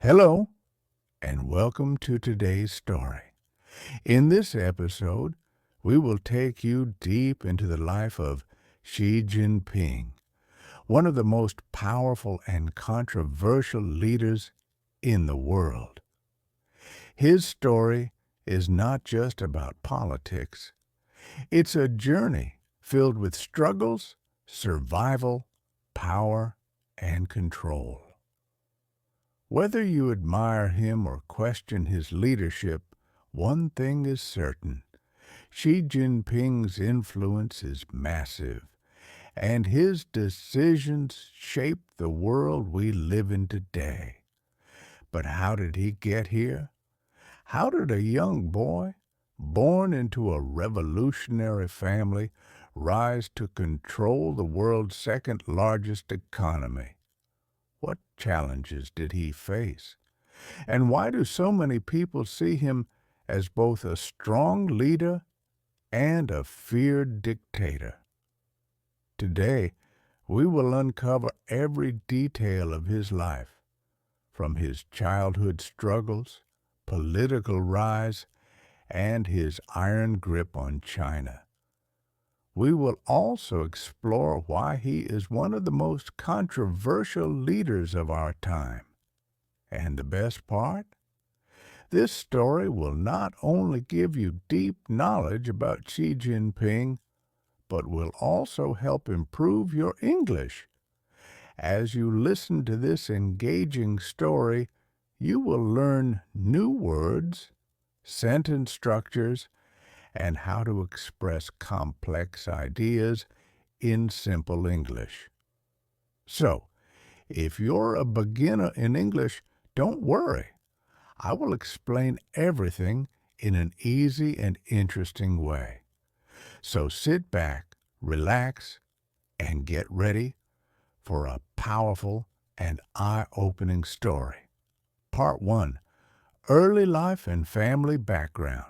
Hello, and welcome to today's story. In this episode, we will take you deep into the life of Xi Jinping, one of the most powerful and controversial leaders in the world. His story is not just about politics. It's a journey filled with struggles, survival, power, and control. Whether you admire him or question his leadership, one thing is certain. Xi Jinping's influence is massive, and his decisions shape the world we live in today. But how did he get here? How did a young boy, born into a revolutionary family, rise to control the world's second-largest economy? What challenges did he face? And why do so many people see him as both a strong leader and a feared dictator? Today, we will uncover every detail of his life, from his childhood struggles, political rise, and his iron grip on China. We will also explore why he is one of the most controversial leaders of our time. And the best part? This story will not only give you deep knowledge about Xi Jinping, but will also help improve your English. As you listen to this engaging story, you will learn new words, sentence structures, and how to express complex ideas in simple English. So, if you're a beginner in English, don't worry. I will explain everything in an easy and interesting way. So sit back, relax, and get ready for a powerful and eye-opening story. Part 1. Early Life and Family Background.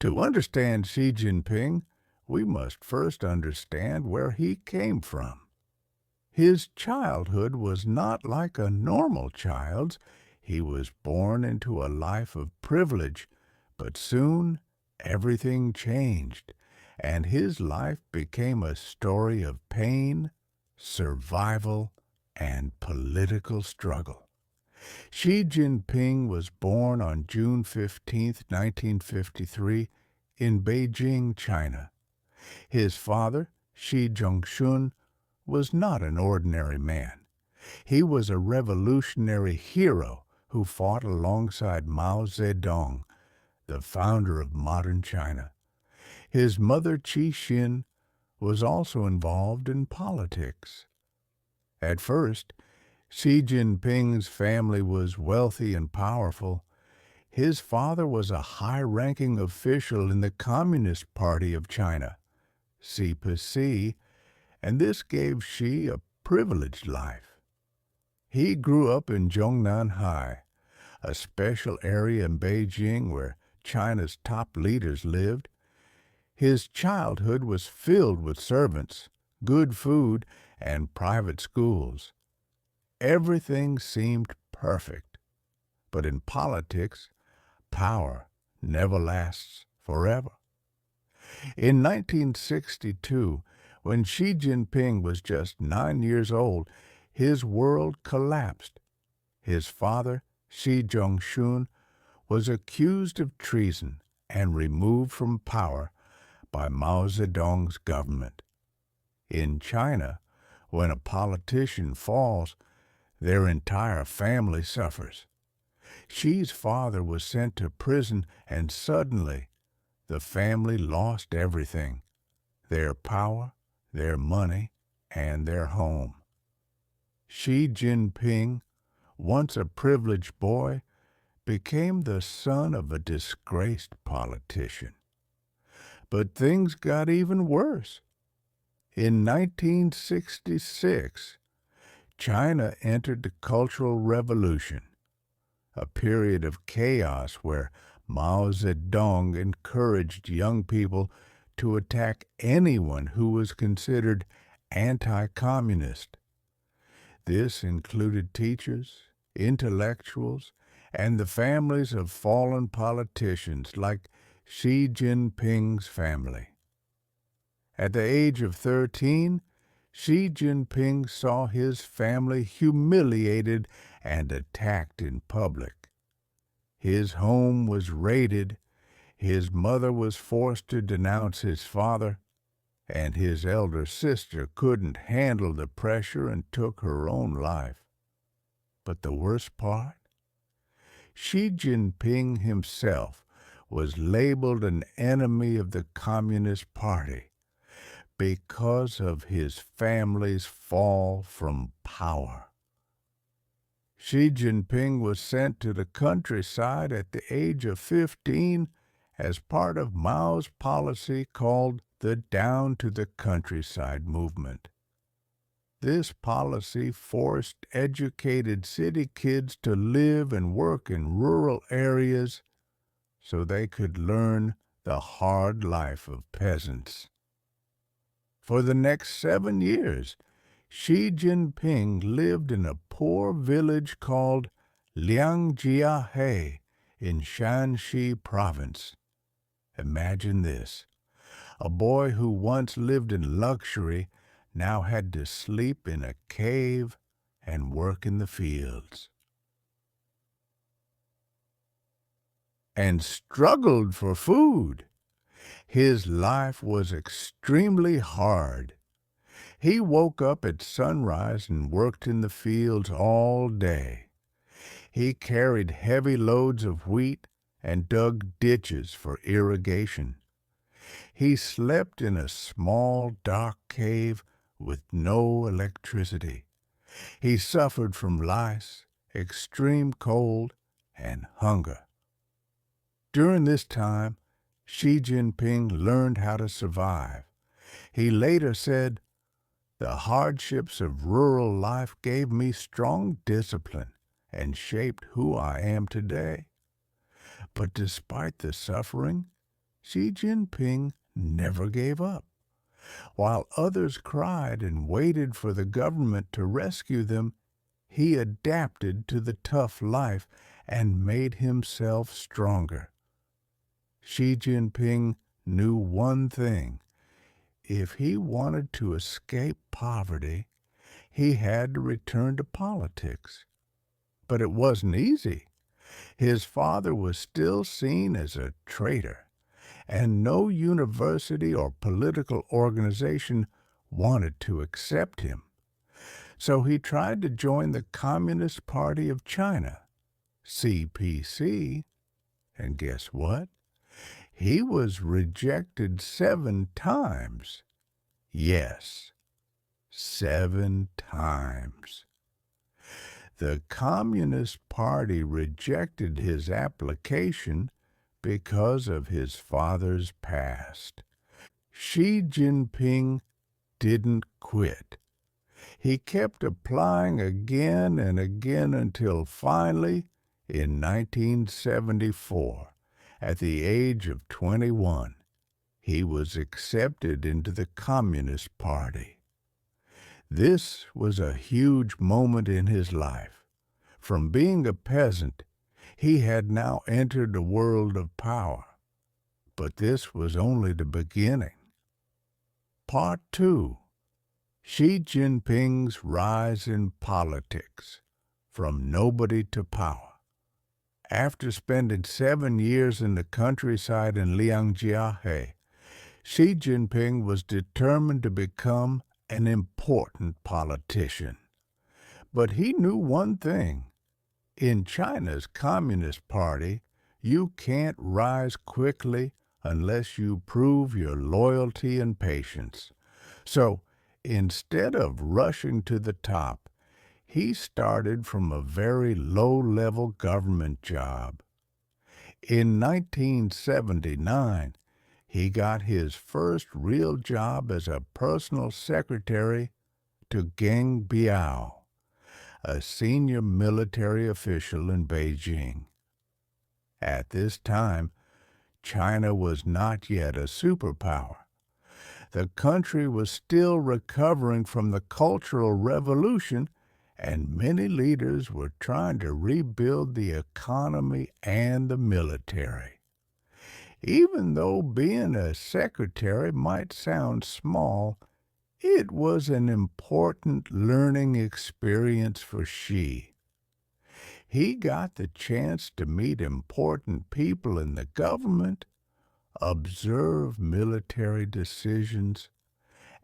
To understand Xi Jinping, we must first understand where he came from. His childhood was not like a normal child's. He was born into a life of privilege, but soon everything changed, and his life became a story of pain, survival, and political struggle. Xi Jinping was born on June 15, 1953, in Beijing, China. His father, Xi Zhongxun, was not an ordinary man. He was a revolutionary hero who fought alongside Mao Zedong, the founder of modern China. His mother, Qi Xin, was also involved in politics. At first, Xi Jinping's family was wealthy and powerful. His father was a high-ranking official in the Communist Party of China, CPC, and this gave Xi a privileged life. He grew up in Zhongnan High, a special area in Beijing where China's top leaders lived. His childhood was filled with servants, good food, and private schools. Everything seemed perfect. But in politics, power never lasts forever. In 1962, when Xi Jinping was just 9 years old, his world collapsed. His father, Xi Zhongxun, was accused of treason and removed from power by Mao Zedong's government. In China, when a politician falls, their entire family suffers. Xi's father was sent to prison, and suddenly the family lost everything: their power, their money, and their home. Xi Jinping, once a privileged boy, became the son of a disgraced politician. But things got even worse. In 1966, China entered the Cultural Revolution, a period of chaos where Mao Zedong encouraged young people to attack anyone who was considered anti-communist. This included teachers, intellectuals, and the families of fallen politicians like Xi Jinping's family. At the age of 13, Xi Jinping saw his family humiliated and attacked in public. His home was raided, his mother was forced to denounce his father, and his elder sister couldn't handle the pressure and took her own life. But the worst part? Xi Jinping himself was labeled an enemy of the Communist Party because of his family's fall from power. Xi Jinping was sent to the countryside at the age of 15 as part of Mao's policy called the Down to the Countryside movement. This policy forced educated city kids to live and work in rural areas so they could learn the hard life of peasants. For the next 7 years, Xi Jinping lived in a poor village called Liangjiahe in Shanxi province. Imagine this. A boy who once lived in luxury now had to sleep in a cave and work in the fields. And struggled for food. His life was extremely hard. He woke up at sunrise and worked in the fields all day. He carried heavy loads of wheat and dug ditches for irrigation. He slept in a small, dark cave with no electricity. He suffered from lice, extreme cold, and hunger. During this time, Xi Jinping learned how to survive. He later said, "The hardships of rural life gave me strong discipline and shaped who I am today." But despite the suffering, Xi Jinping never gave up. While others cried and waited for the government to rescue them, he adapted to the tough life and made himself stronger. Xi Jinping knew one thing. If he wanted to escape poverty, he had to return to politics. But it wasn't easy. His father was still seen as a traitor, and no university or political organization wanted to accept him. So he tried to join the Communist Party of China, CPC, and guess what? He was rejected 7 times. Yes, 7 times. The Communist Party rejected his application because of his father's past. Xi Jinping didn't quit. He kept applying again and again until finally, in 1974, at the age of 21, he was accepted into the Communist Party. This was a huge moment in his life. From being a peasant, he had now entered a world of power. But this was only the beginning. Part 2. Xi Jinping's rise in politics, from nobody to power. After spending 7 years in the countryside in Liangjiahe, Xi Jinping was determined to become an important politician. But he knew one thing. In China's Communist Party, you can't rise quickly unless you prove your loyalty and patience. So, instead of rushing to the top, he started from a very low-level government job. In 1979, he got his first real job as a personal secretary to Geng Biao, a senior military official in Beijing. At this time, China was not yet a superpower. The country was still recovering from the Cultural Revolution, and many leaders were trying to rebuild the economy and the military. Even though being a secretary might sound small, it was an important learning experience for Xi. He got the chance to meet important people in the government, observe military decisions,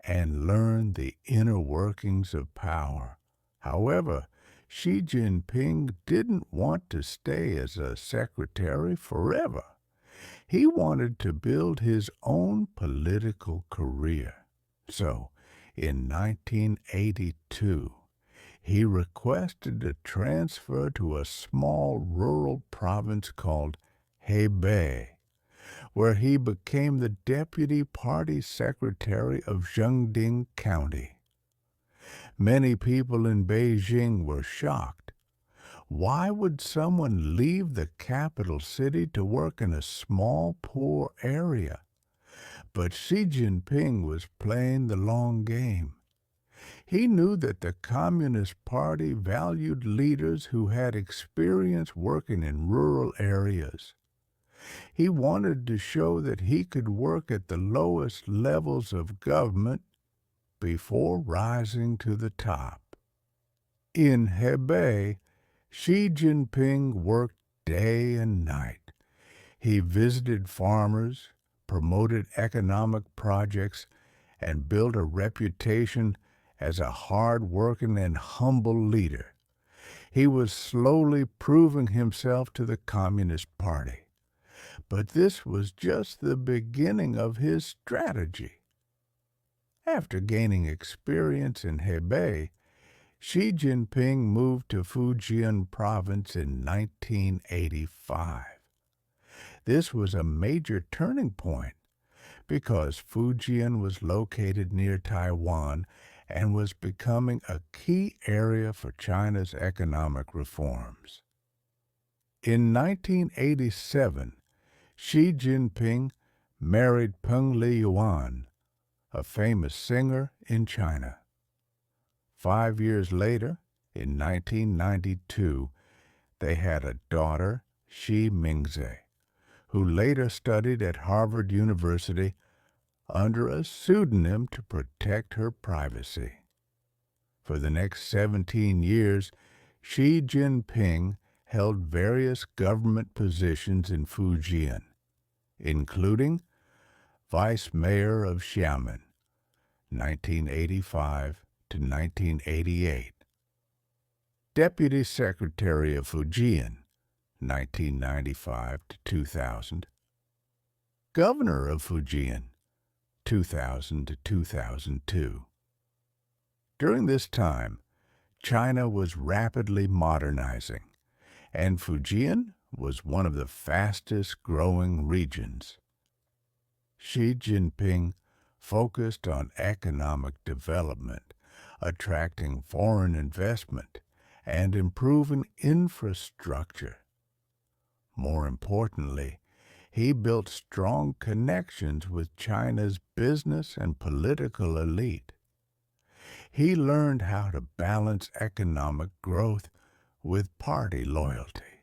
and learn the inner workings of power. However, Xi Jinping didn't want to stay as a secretary forever. He wanted to build his own political career. So, in 1982, he requested a transfer to a small rural province called Hebei, where he became the deputy party secretary of Zhengding County. Many people in Beijing were shocked. Why would someone leave the capital city to work in a small, poor area? But Xi Jinping was playing the long game. He knew that the Communist Party valued leaders who had experience working in rural areas. He wanted to show that he could work at the lowest levels of government before rising to the top. In Hebei, Xi Jinping worked day and night. He visited farmers, promoted economic projects, and built a reputation as a hard-working and humble leader. He was slowly proving himself to the Communist Party. But this was just the beginning of his strategy. After gaining experience in Hebei, Xi Jinping moved to Fujian province in 1985. This was a major turning point because Fujian was located near Taiwan and was becoming a key area for China's economic reforms. In 1987, Xi Jinping married Peng Liyuan, a famous singer in China. 5 years later, in 1992, they had a daughter, Xi Mingze, who later studied at Harvard University under a pseudonym to protect her privacy. For the next 17 years, Xi Jinping held various government positions in Fujian, including Vice Mayor of Xiamen, 1985 to 1988, Deputy Secretary of Fujian, 1995 to 2000, Governor of Fujian, 2000 to 2002. During this time, China was rapidly modernizing, and Fujian was one of the fastest-growing regions. Xi Jinping focused on economic development, attracting foreign investment, and improving infrastructure. More importantly, he built strong connections with China's business and political elite. He learned how to balance economic growth with party loyalty,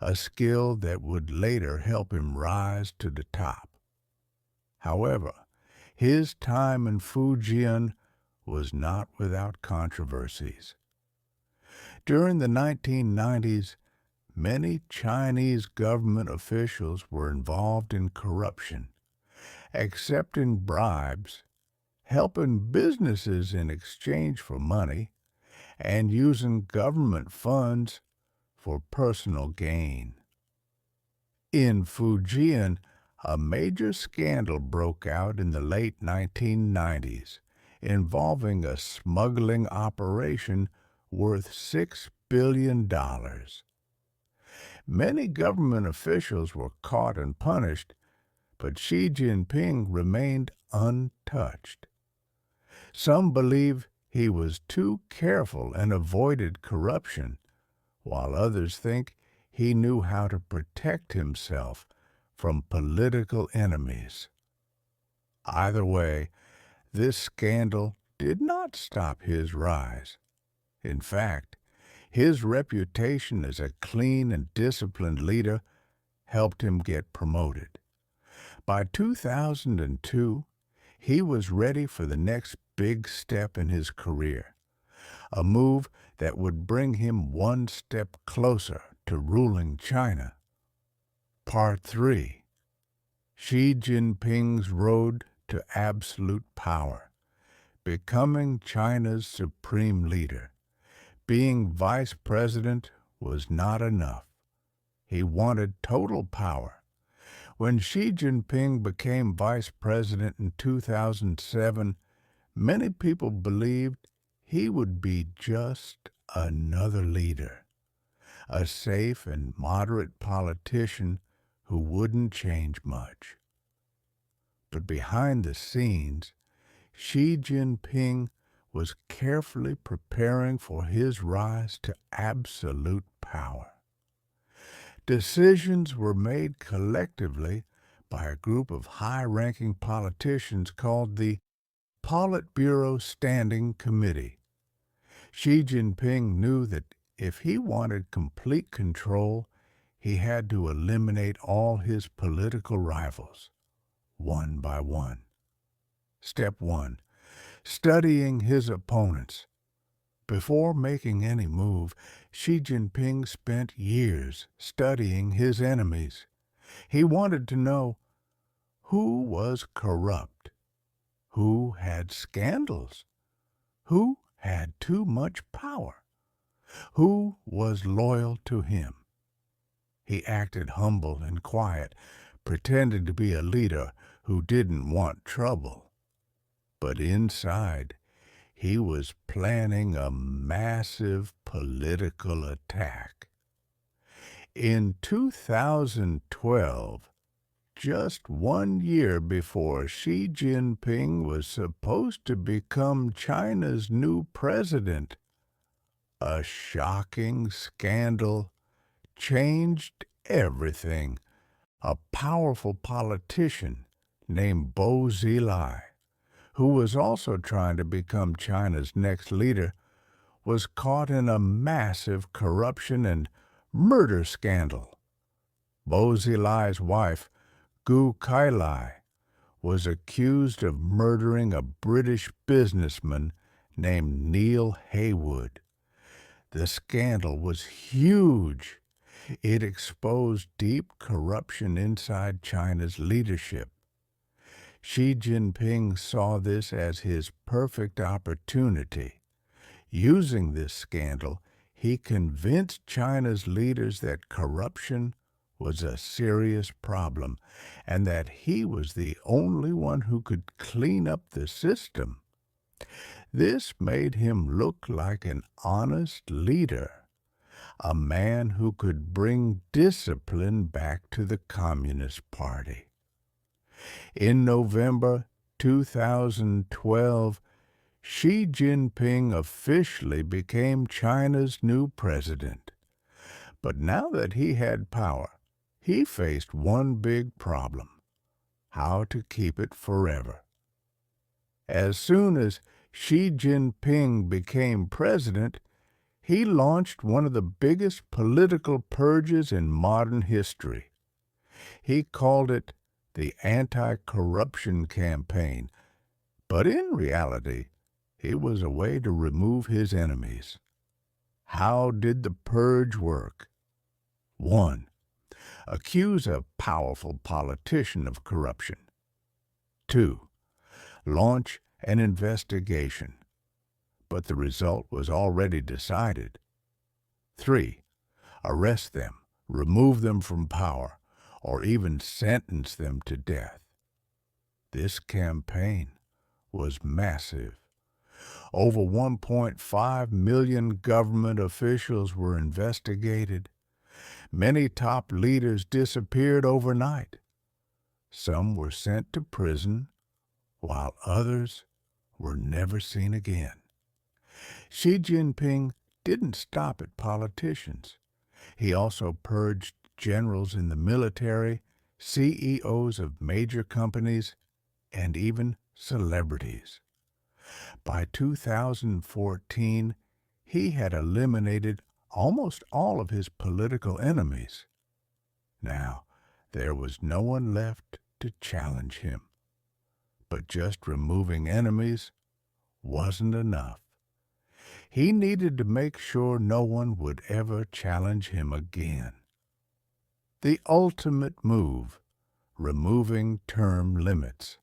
a skill that would later help him rise to the top. However, his time in Fujian was not without controversies. During the 1990s, many Chinese government officials were involved in corruption, accepting bribes, helping businesses in exchange for money, and using government funds for personal gain. In Fujian, a major scandal broke out in the late 1990s involving a smuggling operation worth $6 billion. Many government officials were caught and punished, but Xi Jinping remained untouched. Some believe he was too careful and avoided corruption, while others think he knew how to protect himself from political enemies. Either way, this scandal did not stop his rise. In fact, his reputation as a clean and disciplined leader helped him get promoted. By 2002, he was ready for the next big step in his career, a move that would bring him one step closer to ruling China. Part 3. Xi Jinping's Road to Absolute Power. Becoming China's supreme leader. Being vice president was not enough. He wanted total power. When Xi Jinping became vice president in 2007, many people believed he would be just another leader, a safe and moderate politician who wouldn't change much. But behind the scenes, Xi Jinping was carefully preparing for his rise to absolute power. Decisions were made collectively by a group of high-ranking politicians called the Politburo Standing Committee. Xi Jinping knew that if he wanted complete control, he had to eliminate all his political rivals, one by one. Step 1. Studying his opponents. Before making any move, Xi Jinping spent years studying his enemies. He wanted to know who was corrupt, who had scandals, who had too much power, who was loyal to him. He acted humble and quiet, pretending to be a leader who didn't want trouble. But inside, he was planning a massive political attack. In 2012, just 1 year before Xi Jinping was supposed to become China's new president, a shocking scandal changed everything. A powerful politician named Bo Xilai, who was also trying to become China's next leader, was caught in a massive corruption and murder scandal. Bo Xilai's wife, Gu Kailai, was accused of murdering a British businessman named Neil Haywood. The scandal was huge. It exposed deep corruption inside China's leadership. Xi Jinping saw this as his perfect opportunity. Using this scandal, he convinced China's leaders that corruption was a serious problem and that he was the only one who could clean up the system. This made him look like an honest leader, a man who could bring discipline back to the Communist Party. In November 2012, Xi Jinping officially became China's new president. But now that he had power, he faced one big problem: how to keep it forever. As soon as Xi Jinping became president, he launched one of the biggest political purges in modern history. He called it the Anti-Corruption Campaign, but in reality, it was a way to remove his enemies. How did the purge work? 1. Accuse a powerful politician of corruption. 2. Launch an investigation, but the result was already decided. 3. Arrest them, remove them from power, or even sentence them to death. This campaign was massive. Over 1.5 million government officials were investigated. Many top leaders disappeared overnight. Some were sent to prison, while others were never seen again. Xi Jinping didn't stop at politicians. He also purged generals in the military, CEOs of major companies, and even celebrities. By 2014, he had eliminated almost all of his political enemies. Now, there was no one left to challenge him. But just removing enemies wasn't enough. He needed to make sure no one would ever challenge him again. The ultimate move, removing term limits.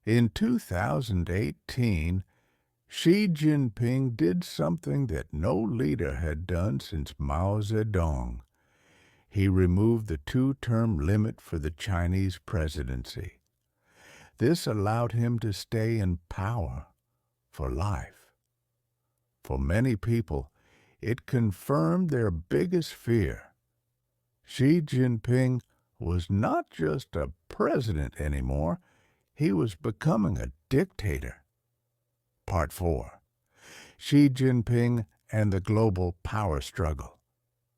In 2018, Xi Jinping did something that no leader had done since Mao Zedong. He removed the two-term limit for the Chinese presidency. This allowed him to stay in power for life. For many people, it confirmed their biggest fear. Xi Jinping was not just a president anymore, he was becoming a dictator. Part 4. Xi Jinping and the Global Power Struggle.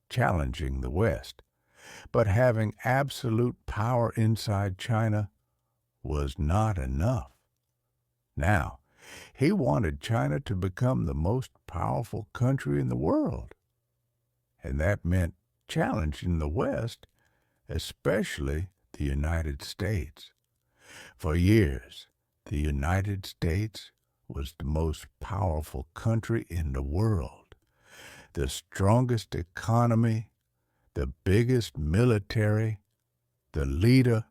Challenging the West, but having absolute power inside China was not enough. Now, he wanted China to become the most powerful country in the world. And that meant challenging the West, especially the United States. For years, the United States was the most powerful country in the world, the strongest economy, the biggest military, the leader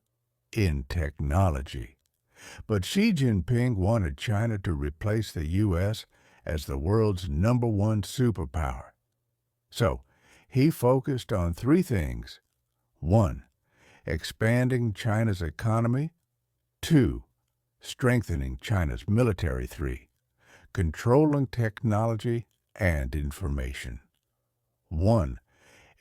in technology. But Xi Jinping wanted China to replace the U.S. as the world's #1 superpower. So, he focused on three things. 1. Expanding China's economy. 2. Strengthening China's military. 3. Controlling technology and information. 1.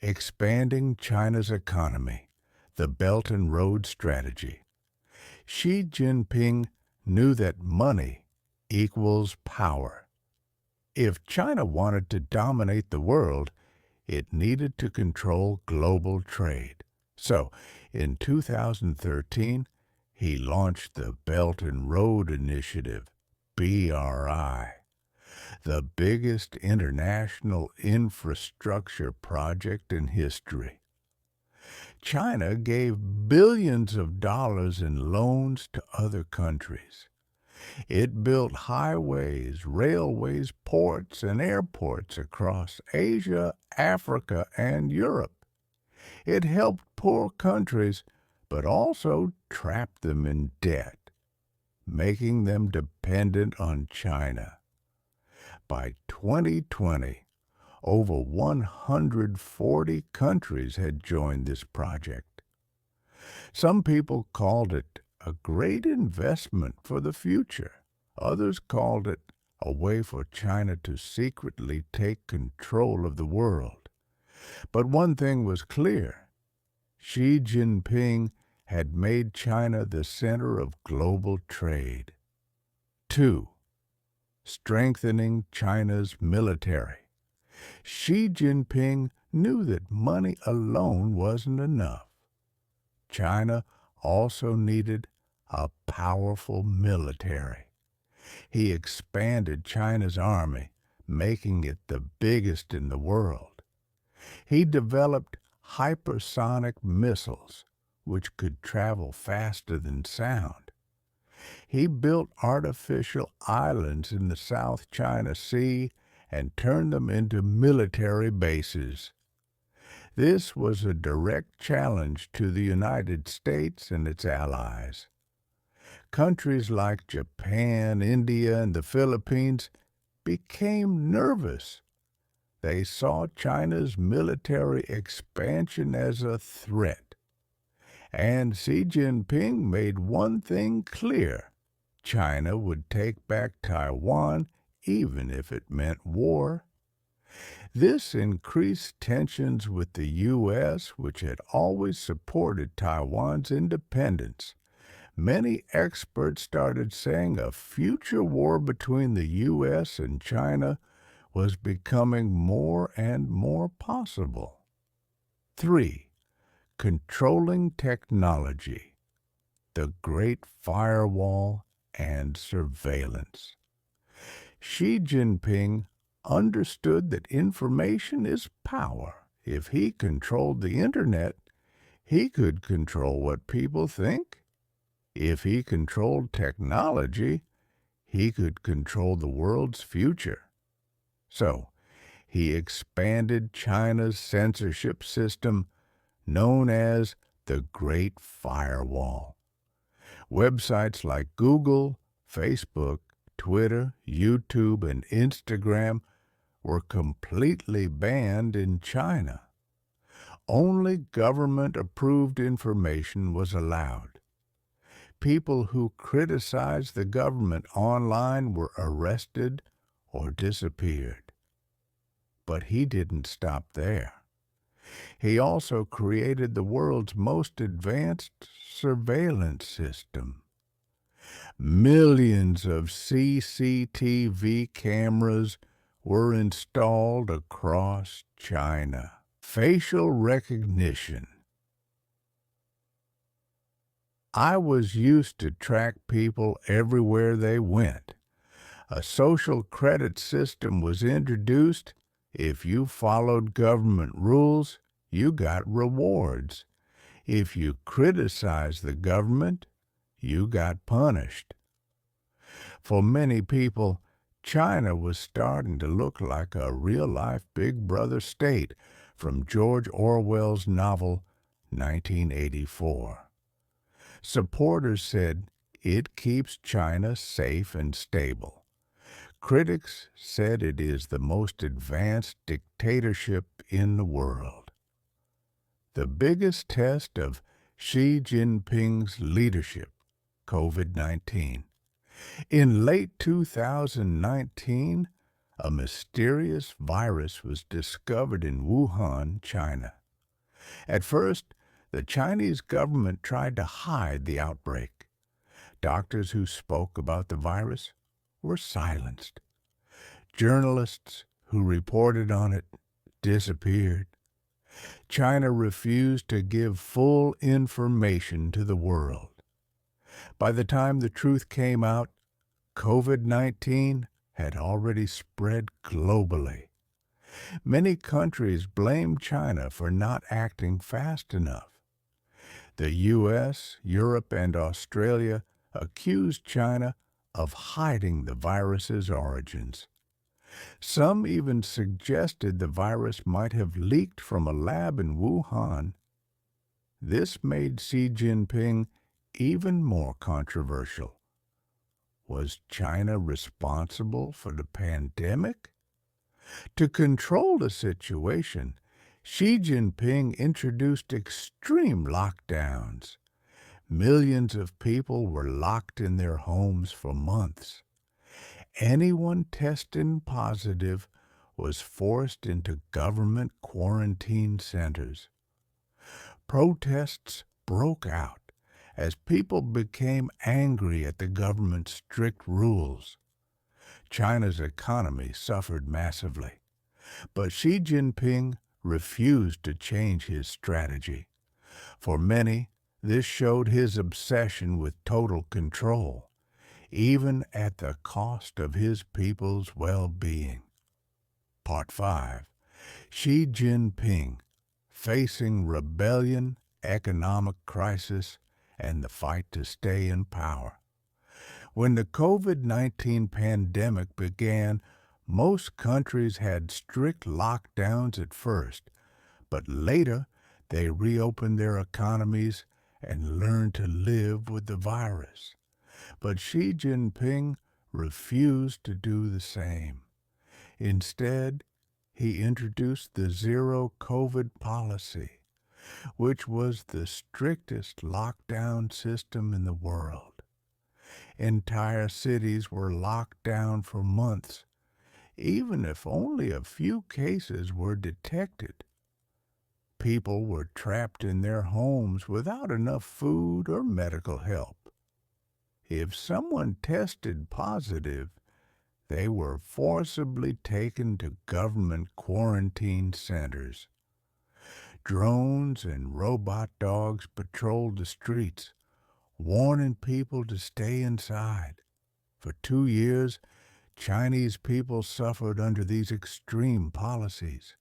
Expanding China's economy, the Belt and Road Strategy. Xi Jinping knew that money equals power. If China wanted to dominate the world, it needed to control global trade. So, in 2013, he launched the Belt and Road Initiative, BRI, the biggest international infrastructure project in history. China gave billions of dollars in loans to other countries. It built highways, railways, ports, and airports across Asia, Africa, and Europe. It helped poor countries, but also trapped them in debt, making them dependent on China. By 2020, over 140 countries had joined this project. Some people called it a great investment for the future. Others called it a way for China to secretly take control of the world. But one thing was clear. Xi Jinping had made China the center of global trade. 2. Strengthening China's military. Xi Jinping knew that money alone wasn't enough. China also needed a powerful military. He expanded China's army, making it the biggest in the world. He developed hypersonic missiles, which could travel faster than sound. He built artificial islands in the South China Sea and turned them into military bases. This was a direct challenge to the United States and its allies. Countries like Japan, India, and the Philippines became nervous. They saw China's military expansion as a threat. And Xi Jinping made one thing clear. China would take back Taiwan even if it meant war. This increased tensions with the U.S., which had always supported Taiwan's independence. Many experts started saying a future war between the U.S. and China was becoming more and more possible. 3. Controlling technology, the Great Firewall and surveillance. Xi Jinping understood that information is power. If he controlled the internet, he could control what people think. If he controlled technology, he could control the world's future. So, he expanded China's censorship system known as the Great Firewall. Websites like Google, Facebook, Twitter, YouTube, and Instagram were completely banned in China. Only government-approved information was allowed. People who criticized the government online were arrested or disappeared. But he didn't stop there. He also created the world's most advanced surveillance system. Millions of CCTV cameras were installed across China. Facial recognition. I was used to track people everywhere they went. A social credit system was introduced. If you followed government rules, you got rewards. If you criticized the government, you got punished. For many people, China was starting to look like a real-life Big Brother state from George Orwell's novel 1984. Supporters said it keeps China safe and stable. Critics said it is the most advanced dictatorship in the world. The biggest test of Xi Jinping's leadership, COVID-19. In late 2019, a mysterious virus was discovered in Wuhan, China. At first, the Chinese government tried to hide the outbreak. Doctors who spoke about the virus were silenced. Journalists who reported on it disappeared. China refused to give full information to the world. By the time the truth came out, COVID-19 had already spread globally. Many countries blamed China for not acting fast enough. The U.S., Europe, and Australia accused China of hiding the virus's origins. Some even suggested the virus might have leaked from a lab in Wuhan. This made Xi Jinping even more controversial. Was China responsible for the pandemic? To control the situation, Xi Jinping introduced extreme lockdowns. Millions of people were locked in their homes for months. Anyone testing positive was forced into government quarantine centers. Protests broke out as people became angry at the government's strict rules. China's economy suffered massively, but Xi Jinping refused to change his strategy. For many, this showed his obsession with total control, even at the cost of his people's well-being. Part 5. Xi Jinping, facing rebellion, economic crisis, and the fight to stay in power. When the COVID-19 pandemic began, most countries had strict lockdowns at first, but later they reopened their economies and learned to live with the virus. But Xi Jinping refused to do the same. Instead, he introduced the zero COVID policy, which was the strictest lockdown system in the world. Entire cities were locked down for months, even if only a few cases were detected. People were trapped in their homes without enough food or medical help. If someone tested positive, they were forcibly taken to government quarantine centers. Drones and robot dogs patrolled the streets, warning people to stay inside. For 2 years, Chinese people suffered under these extreme policies.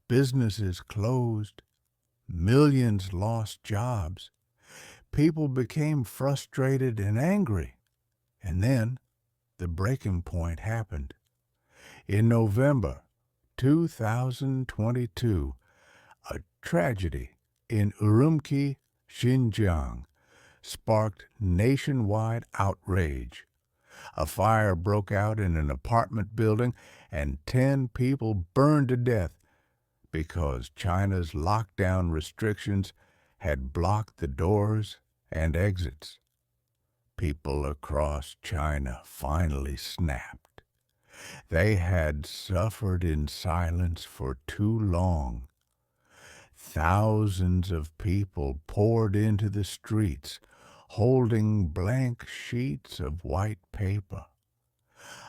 Businesses closed, millions lost jobs. People became frustrated and angry. And then the breaking point happened. In November 2022, a tragedy in Urumqi, Xinjiang, sparked nationwide outrage. A fire broke out in an apartment building and 10 people burned to death because China's lockdown restrictions had blocked the doors and exits. People across China finally snapped. They had suffered in silence for too long. Thousands of people poured into the streets, holding blank sheets of white paper,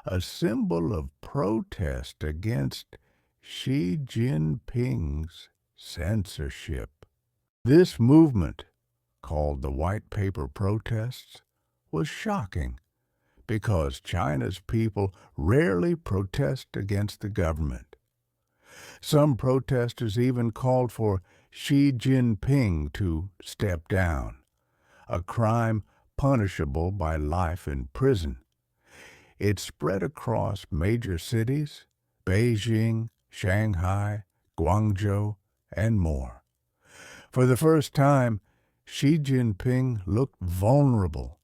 a symbol of protest against Xi Jinping's censorship. This movement, called the White Paper Protests, was shocking because China's people rarely protest against the government. Some protesters even called for Xi Jinping to step down, a crime punishable by life in prison. It spread across major cities, Beijing, Shanghai, Guangzhou, and more. For the first time, Xi Jinping looked vulnerable.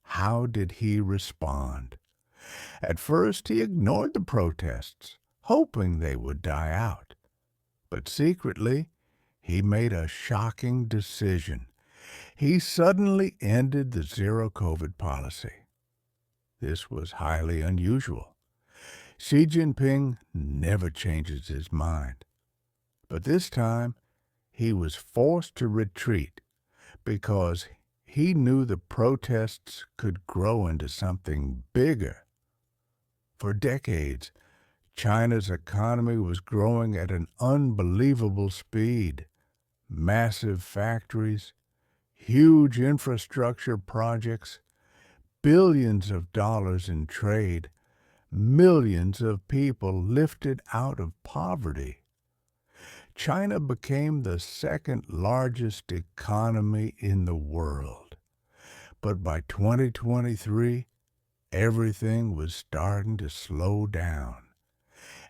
How did he respond? At first, he ignored the protests, hoping they would die out. But secretly, he made a shocking decision. He suddenly ended the zero-COVID policy. This was highly unusual. Xi Jinping never changes his mind. But this time, he was forced to retreat because he knew the protests could grow into something bigger. For decades, China's economy was growing at an unbelievable speed. Massive factories, huge infrastructure projects, billions of dollars in trade, millions of people lifted out of poverty. China became the second largest economy in the world. But by 2023, everything was starting to slow down.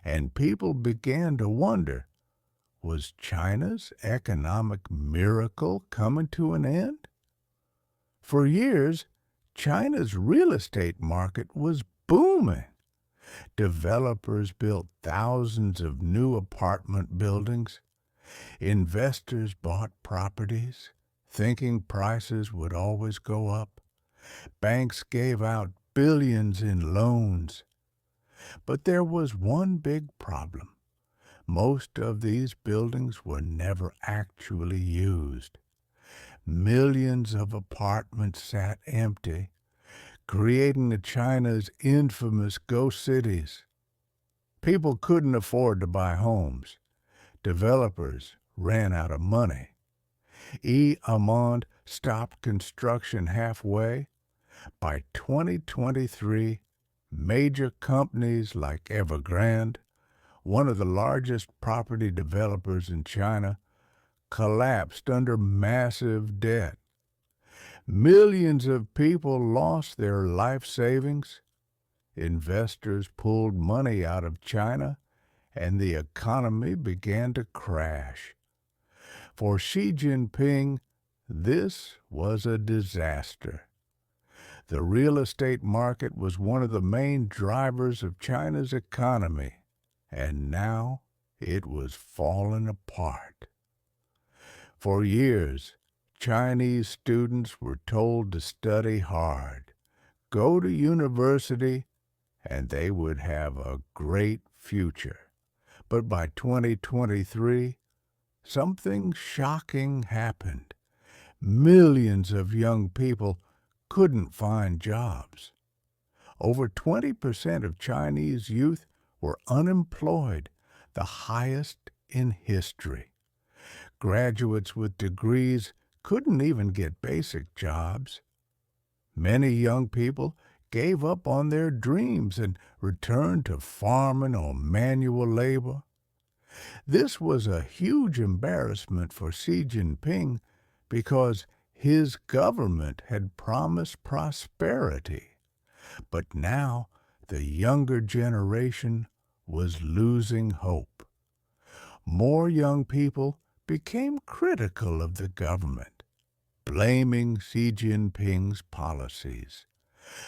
And people began to wonder, was China's economic miracle coming to an end? For years, China's real estate market was booming. Developers built thousands of new apartment buildings. Investors bought properties, thinking prices would always go up. Banks gave out billions in loans. But there was one big problem. Most of these buildings were never actually used. Millions of apartments sat empty, creating China's infamous ghost cities. People couldn't afford to buy homes. Developers ran out of money. Inhance stopped construction halfway. By 2023, major companies like Evergrande, one of the largest property developers in China, collapsed under massive debt. Millions of people lost their life savings. Investors pulled money out of China, and the economy began to crash. For Xi Jinping, this was a disaster. The real estate market was one of the main drivers of China's economy, and now it was falling apart. For years, Chinese students were told to study hard, go to university, and they would have a great future. But by 2023, something shocking happened. Millions of young people couldn't find jobs. Over 20% of Chinese youth were unemployed, the highest in history. Graduates with degrees couldn't even get basic jobs. Many young people gave up on their dreams and returned to farming or manual labor. This was a huge embarrassment for Xi Jinping because his government had promised prosperity. But now the younger generation was losing hope. More young people became critical of the government, blaming Xi Jinping's policies.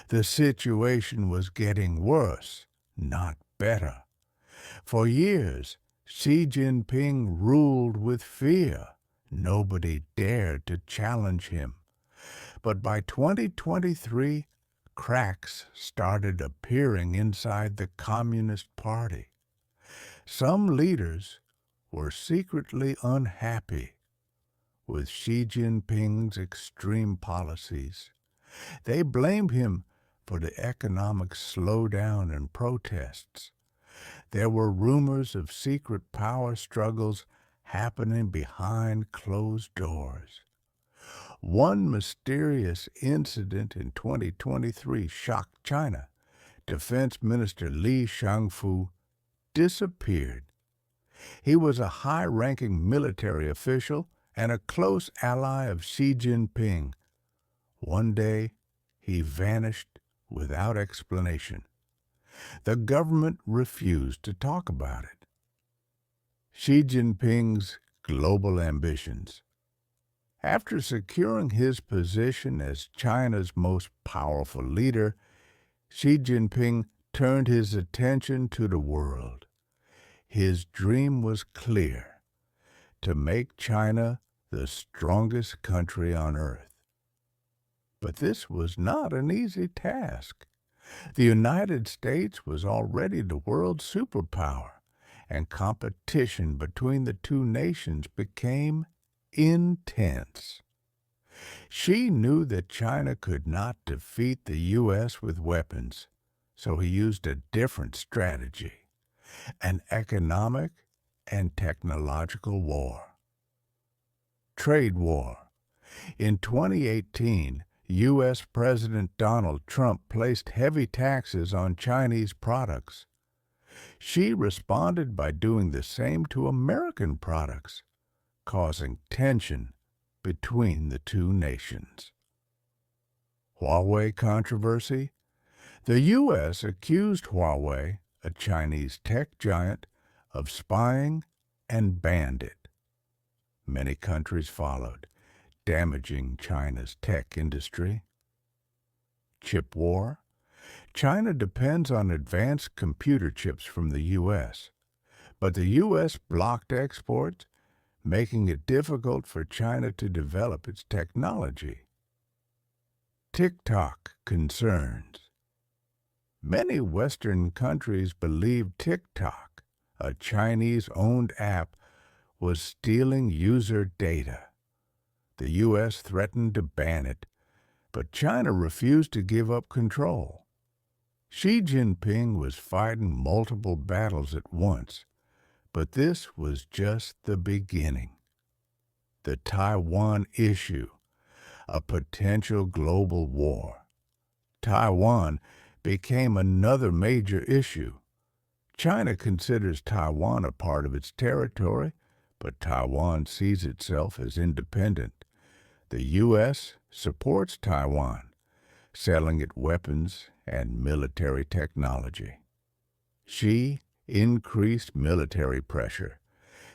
The situation was getting worse, not better. For years, Xi Jinping ruled with fear. Nobody dared to challenge him. But by 2023, cracks started appearing inside the Communist Party. Some leaders were secretly unhappy with Xi Jinping's extreme policies. They blamed him for the economic slowdown and protests. There were rumors of secret power struggles happening behind closed doors. One mysterious incident in 2023 shocked China. Defense Minister Li Shangfu disappeared. He was a high-ranking military official and a close ally of Xi Jinping. One day, he vanished without explanation. The government refused to talk about it. Xi Jinping's global ambitions. After securing his position as China's most powerful leader, Xi Jinping turned his attention to the world. His dream was clear: to make China the strongest country on earth. But this was not an easy task. The United States was already the world's superpower, and competition between the two nations became intense. Xi knew that China could not defeat the U.S. with weapons, so he used a different strategy: an economic and technological war. Trade war. In 2018, U.S. President Donald Trump placed heavy taxes on Chinese products. Xi responded by doing the same to American products, causing tension between the two nations. Huawei controversy. The U.S. accused Huawei, a Chinese tech giant, of spying and banned it. Many countries followed, damaging China's tech industry. Chip war. China depends on advanced computer chips from the U.S., but the U.S. blocked exports, making it difficult for China to develop its technology. TikTok concerns. Many Western countries believe TikTok, a Chinese-owned app, was stealing user data. The U.S. threatened to ban it, but China refused to give up control. Xi Jinping was fighting multiple battles at once, but this was just the beginning. The Taiwan issue, a potential global war. Taiwan became another major issue. China considers Taiwan a part of its territory, but Taiwan sees itself as independent. The U.S. supports Taiwan, selling it weapons and military technology. Xi increased military pressure,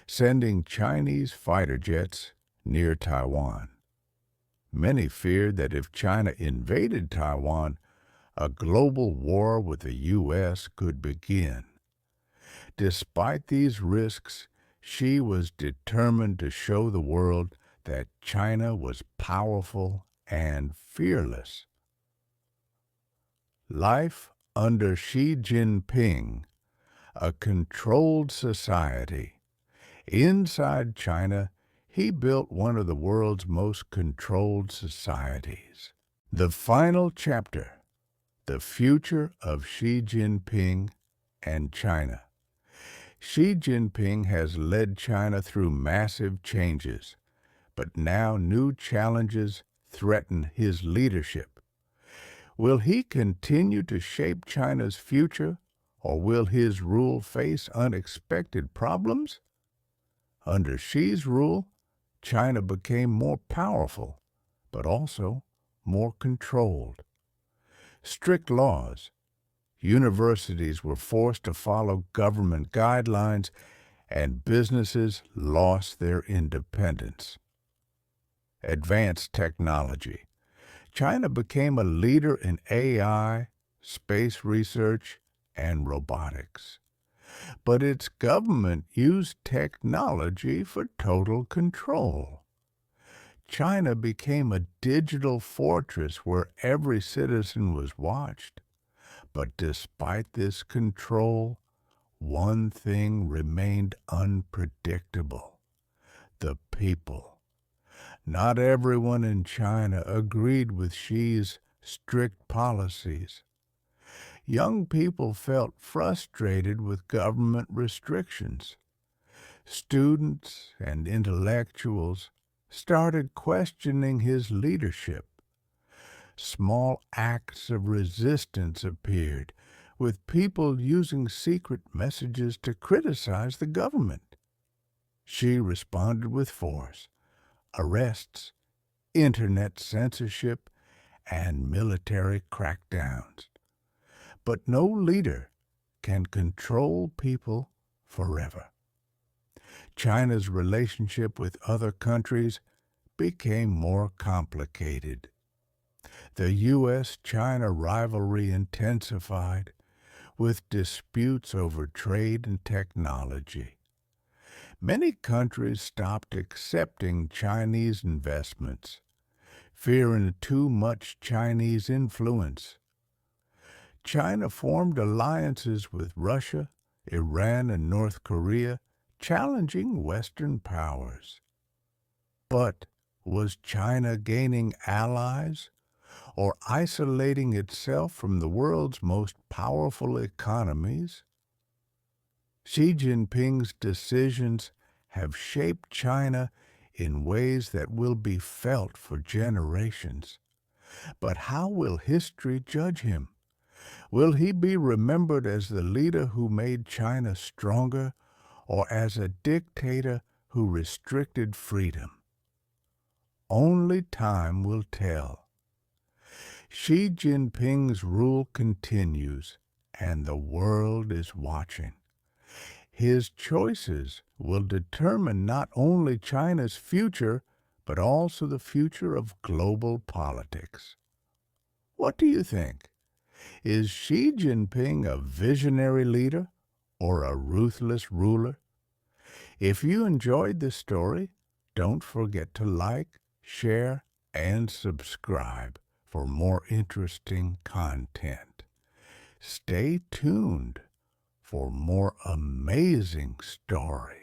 sending Chinese fighter jets near Taiwan. Many feared that if China invaded Taiwan, a global war with the U.S. could begin. Despite these risks, Xi was determined to show the world that China was powerful and fearless. Life under Xi Jinping, a controlled society. Inside China, he built one of the world's most controlled societies. The final chapter, the future of Xi Jinping and China. Xi Jinping has led China through massive changes, but now new challenges threaten his leadership. Will he continue to shape China's future, or will his rule face unexpected problems? Under Xi's rule, China became more powerful, but also more controlled. Strict laws, universities were forced to follow government guidelines, and businesses lost their independence. Advanced technology. China became a leader in AI, space research, and robotics. But its government used technology for total control. China became a digital fortress where every citizen was watched. But despite this control, one thing remained unpredictable: the people. Not everyone in China agreed with Xi's strict policies. Young people felt frustrated with government restrictions. Students and intellectuals started questioning his leadership. Small acts of resistance appeared, with people using secret messages to criticize the government. Xi responded with force: arrests, internet censorship, and military crackdowns. But no leader can control people forever. China's relationship with other countries became more complicated. The U.S.-China rivalry intensified, with disputes over trade and technology. Many countries stopped accepting Chinese investments, fearing too much Chinese influence. China formed alliances with Russia, Iran, and North Korea, challenging Western powers. But was China gaining allies or isolating itself from the world's most powerful economies? Xi Jinping's decisions have shaped China in ways that will be felt for generations. But how will history judge him? Will he be remembered as the leader who made China stronger, or as a dictator who restricted freedom? Only time will tell. Xi Jinping's rule continues, and the world is watching. His choices will determine not only China's future, but also the future of global politics. What do you think? Is Xi Jinping a visionary leader or a ruthless ruler? If you enjoyed this story, don't forget to like, share, and subscribe for more interesting content. Stay tuned for more amazing stories.